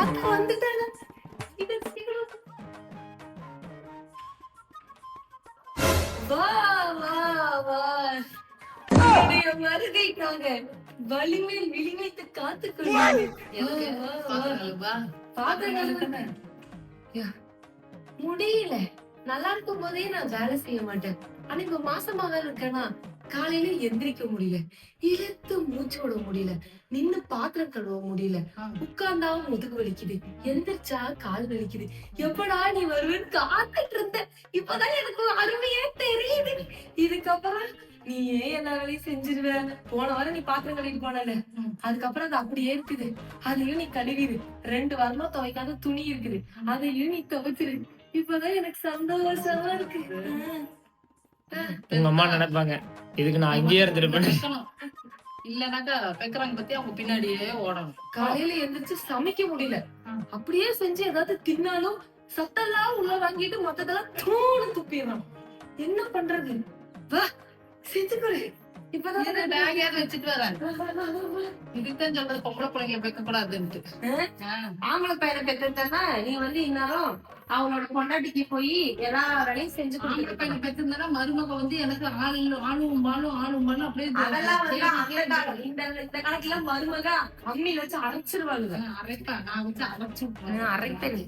அக்கா வந்துட்டாங்க. வா வா வா, என்னுடைய வருகைக்காக வலிமேல் விழி வைத்து காத்துக் கொள்கிறேன். முடியல. நல்லா இருக்கும் போதே நான் வேலை செய்ய மாட்டேன். ஆனா இப்ப மாசமா வேற இருக்கேனா, காலையில எந்திரிக்க முடியல, இழுத்து மூச்சு விட முடியல, நின்னு பாத்திரம் கழுவ முடியல, உட்கார்ந்தா முதுகு வலிக்குது, எந்திரிச்சா கால் வலிக்குது. எப்படா நீ வருவேன்னு காத்துட்டு இருந்த. இப்பதான் எனக்கு அருமையே தெரியுது. இதுக்கப்புறம் நீ ஏன் எல்லா வேலையும் செஞ்சிருவ. போன வாரம் நீ பாத்திரம் கழுவிட்டு போனல, அதுக்கப்புறம் அது அப்படியே இருக்குது. அதையும் நீ கழுவிடு. 2 வாரமா துவைக்காத துணி இருக்குது, அதையும் நீ துவைச்சிரு. இப்பதான் எனக்கு சந்தோஷமா இருக்கு. உங்க அம்மா நினைப்பாங்க, இதுக்கு நான் அங்கேயே இருந்திருப்பேன். இல்லனாக்கா பெக்கறாங்க பத்தி அவங்க பின்னாடியே ஓடணும். காலையில எந்திரிச்சு சமைக்க முடியல, அப்படியே செஞ்சு ஏதாவது தின்னாலும் சத்தெல்லாம் உள்ள வாங்கிட்டு மொத்தத்தெல்லாம் தூணு துப்பிடுறான். என்ன பண்றது? வா செஞ்சு கொடு. இப்பதான் பேக் வச்சுட்டு வராங்க. இதுதான் சொல்றது பொம்பளை பிள்ளைங்க பெக்க கூடாதுன்ட்டு. ஆம்பளை பையனை பெற்றா நீ இந்நேரம் அவங்களோட பொண்டாட்டிக்கு போய் எல்லா வேலையும் செஞ்சு ஆம்பளை பையனை பெற்றிருந்தா மருமக எனக்கு ஆளும் பாலும் அப்படியே அதெல்லாம் இந்த காலத்துல மருமக அம்மியில வச்சு அரைச்சிருவாங்க. அரைப்பேன், நான் வச்சு அரைப்பேன்.